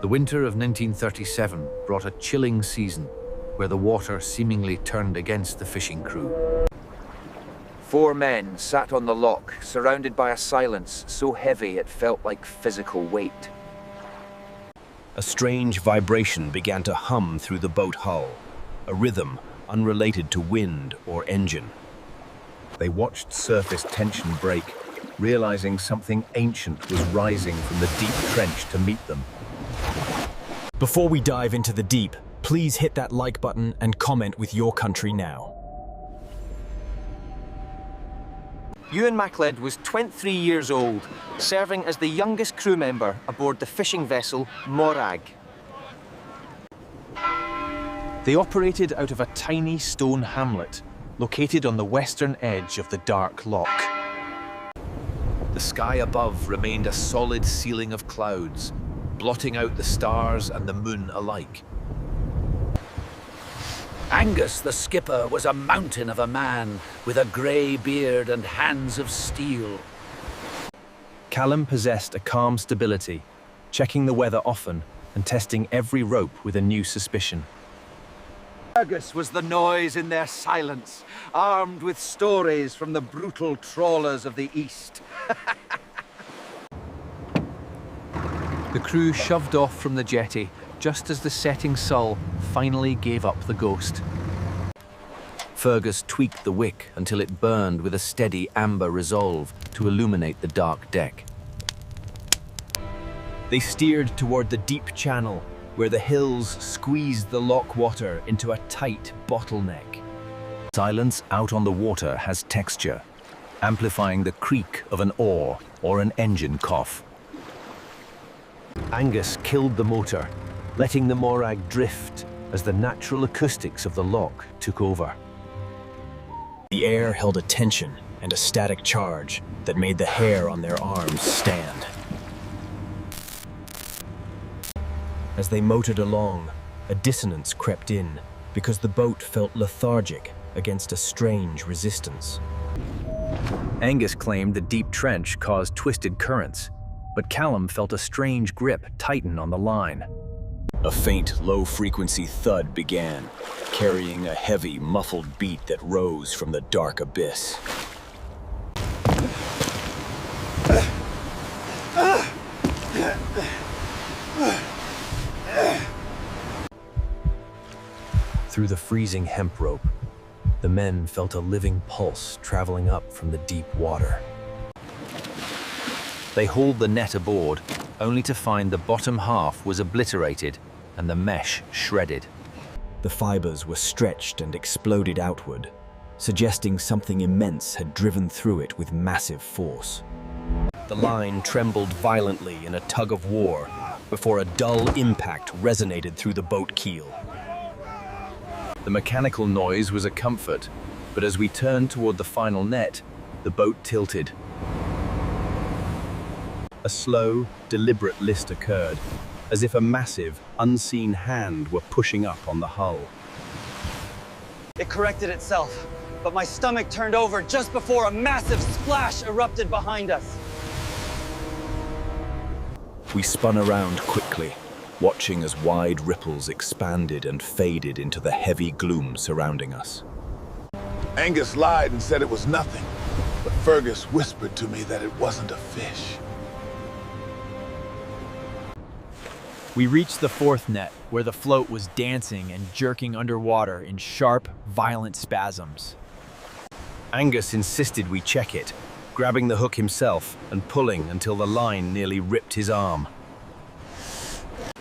The winter of 1937 brought a chilling season, where the water seemingly turned against the fishing crew. 4 men sat on the loch, surrounded by a silence so heavy it felt like physical weight. A strange vibration began to hum through the boat hull, a rhythm unrelated to wind or engine. They watched surface tension break, realizing something ancient was rising from the deep trench to meet them. Before we dive into the deep, please hit that like button and comment with your country now. Ewan MacLeod was 23 years old, serving as the youngest crew member aboard the fishing vessel Morag. They operated out of a tiny stone hamlet located on the western edge of the dark loch. The sky above remained a solid ceiling of clouds, blotting out the stars and the moon alike. Angus, the skipper, was a mountain of a man with a grey beard and hands of steel. Callum possessed a calm stability, checking the weather often and testing every rope with a new suspicion. Fergus was the noise in their silence, armed with stories from the brutal trawlers of the East. The crew shoved off from the jetty just as the setting sun finally gave up the ghost. Fergus tweaked the wick until it burned with a steady amber resolve to illuminate the dark deck. They steered toward the deep channel, where the hills squeezed the loch water into a tight bottleneck. Silence out on the water has texture, amplifying the creak of an oar or an engine cough. Angus killed the motor, letting the Morag drift as the natural acoustics of the loch took over. The air held a tension and a static charge that made the hair on their arms stand. As they motored along, a dissonance crept in because the boat felt lethargic against a strange resistance. Angus claimed the deep trench caused twisted currents, but Callum felt a strange grip tighten on the line. A faint, low-frequency thud began, carrying a heavy, muffled beat that rose from the dark abyss. Through the freezing hemp rope, the men felt a living pulse traveling up from the deep water. They hauled the net aboard, only to find the bottom half was obliterated and the mesh shredded. The fibers were stretched and exploded outward, suggesting something immense had driven through it with massive force. The line trembled violently in a tug of war before a dull impact resonated through the boat keel. The mechanical noise was a comfort, but as we turned toward the final net, the boat tilted. A slow, deliberate list occurred, as if a massive, unseen hand were pushing up on the hull. It corrected itself, but my stomach turned over just before a massive splash erupted behind us. We spun around quickly, watching as wide ripples expanded and faded into the heavy gloom surrounding us. Angus lied and said it was nothing, but Fergus whispered to me that it wasn't a fish. We reached the 4th net, where the float was dancing and jerking underwater in sharp, violent spasms. Angus insisted we check it, grabbing the hook himself and pulling until the line nearly ripped his arm.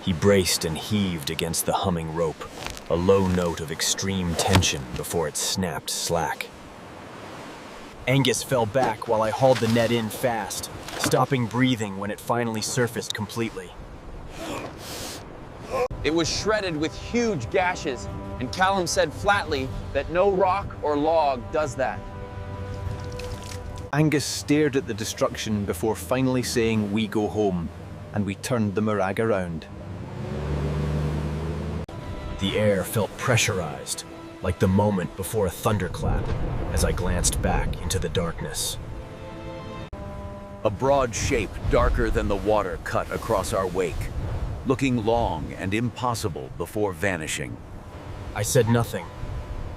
He braced and heaved against the humming rope, a low note of extreme tension before it snapped slack. Angus fell back while I hauled the net in fast, stopping breathing when it finally surfaced completely. It was shredded with huge gashes, and Callum said flatly that no rock or log does that. Angus stared at the destruction before finally saying, "We go home," and we turned the Morag around. The air felt pressurized, like the moment before a thunderclap, as I glanced back into the darkness. A broad shape darker than the water cut across our wake. looking long and impossible before vanishing. I said nothing,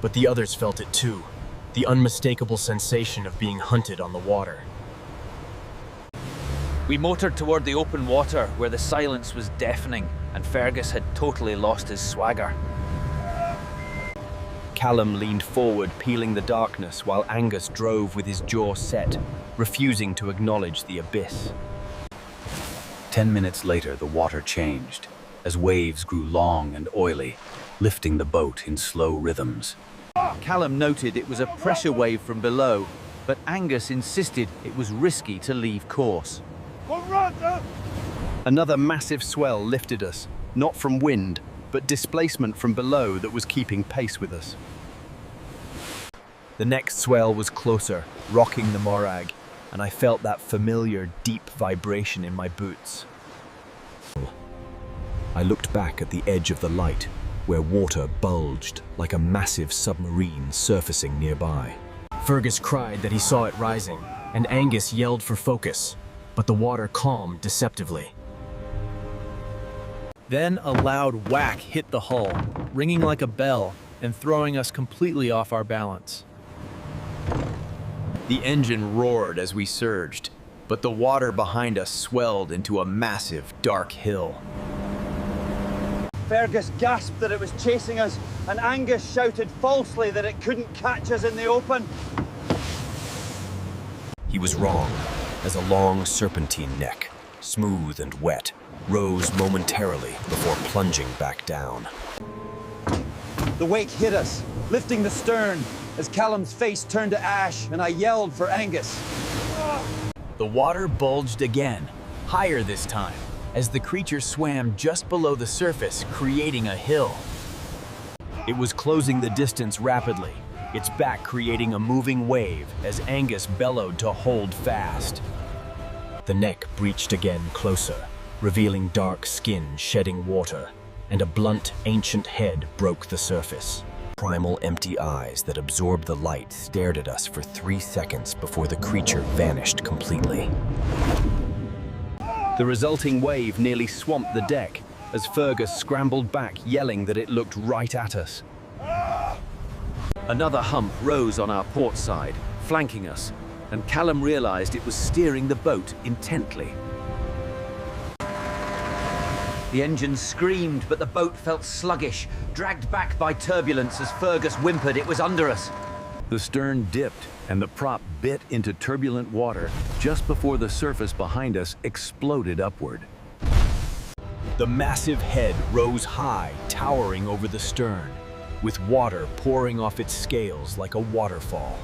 but the others felt it too. The unmistakable sensation of being hunted on the water. We motored toward the open water where the silence was deafening and Fergus had totally lost his swagger. Callum leaned forward, peeling the darkness, while Angus drove with his jaw set, refusing to acknowledge the abyss. 10 minutes later, the water changed, as waves grew long and oily, lifting the boat in slow rhythms. Callum noted it was a pressure wave from below, but Angus insisted it was risky to leave course. Another massive swell lifted us, not from wind, but displacement from below that was keeping pace with us. The next swell was closer, rocking the morag, and I felt that familiar, deep vibration in my boots. I looked back at the edge of the light, where water bulged like a massive submarine surfacing nearby. Fergus cried that he saw it rising, and Angus yelled for focus, but the water calmed deceptively. Then a loud whack hit the hull, ringing like a bell and throwing us completely off our balance. The engine roared as we surged, but the water behind us swelled into a massive, dark hill. Fergus gasped that it was chasing us, and Angus shouted falsely that it couldn't catch us in the open. He was wrong, as a long serpentine neck, smooth and wet, rose momentarily before plunging back down. The wake hit us, lifting the stern, as Callum's face turned to ash and I yelled for Angus. The water bulged again, higher this time, as the creature swam just below the surface, creating a hill. It was closing the distance rapidly, its back creating a moving wave as Angus bellowed to hold fast. The neck breached again closer, revealing dark skin shedding water, and a blunt, ancient head broke the surface. Primal empty eyes that absorbed the light stared at us for 3 seconds before the creature vanished completely. The resulting wave nearly swamped the deck as Fergus scrambled back, yelling that it looked right at us. Another hump rose on our port side, flanking us, and Callum realized it was steering the boat intently. The engine screamed, but the boat felt sluggish, dragged back by turbulence as Fergus whimpered it was under us. The stern dipped, and the prop bit into turbulent water just before the surface behind us exploded upward. The massive head rose high, towering over the stern, with water pouring off its scales like a waterfall.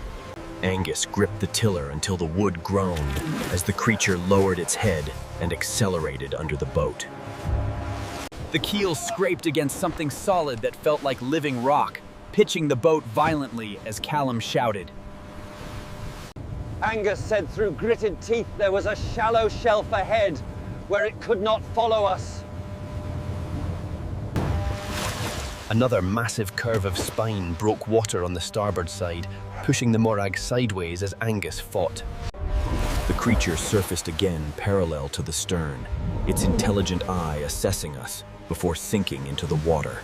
Angus gripped the tiller until the wood groaned as the creature lowered its head and accelerated under the boat. The keel scraped against something solid that felt like living rock, pitching the boat violently as Callum shouted. Angus said through gritted teeth there was a shallow shelf ahead where it could not follow us. Another massive curve of spine broke water on the starboard side, pushing the morag sideways as Angus fought. The creature surfaced again parallel to the stern, its intelligent eye assessing us before sinking into the water.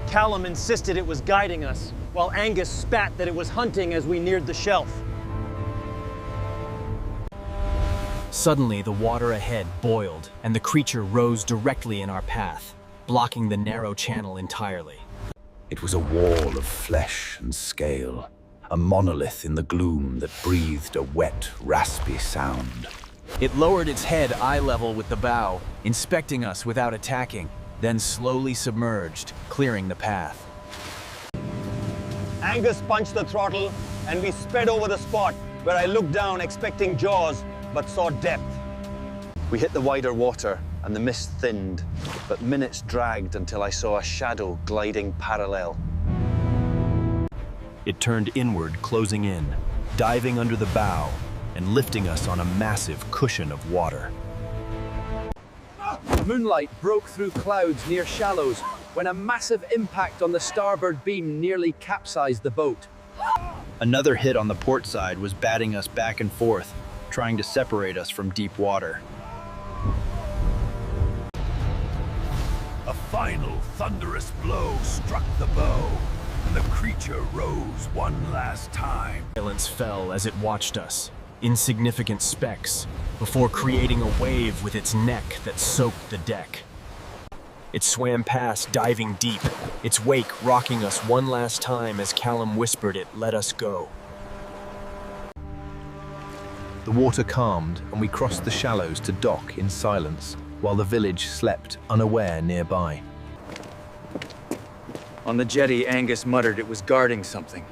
Callum insisted it was guiding us, while Angus spat that it was hunting as we neared the shelf. Suddenly, the water ahead boiled, and the creature rose directly in our path, blocking the narrow channel entirely. It was a wall of flesh and scale, a monolith in the gloom that breathed a wet, raspy sound. It lowered its head eye level with the bow, inspecting us without attacking, then slowly submerged, clearing the path. Angus punched the throttle, and we sped over the spot where I looked down expecting jaws, but saw depth. We hit the wider water, and the mist thinned, but minutes dragged until I saw a shadow gliding parallel. It turned inward, closing in, diving under the bow, and lifting us on a massive cushion of water. Moonlight broke through clouds near shallows when a massive impact on the starboard beam nearly capsized the boat. Another hit on the port side was batting us back and forth, trying to separate us from deep water. final thunderous blow struck the bow, and the creature rose one last time. Silence fell as it watched us, insignificant specks, before creating a wave with its neck that soaked the deck. It swam past, diving deep, its wake rocking us one last time as Callum whispered it let us go. The water calmed and we crossed the shallows to dock in silence, while the village slept unaware nearby. On the jetty, Angus muttered it was guarding something,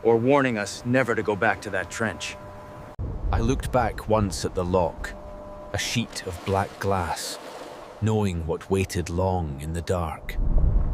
or warning us never to go back to that trench. I looked back once at the loch, a sheet of black glass, knowing what waited long in the dark.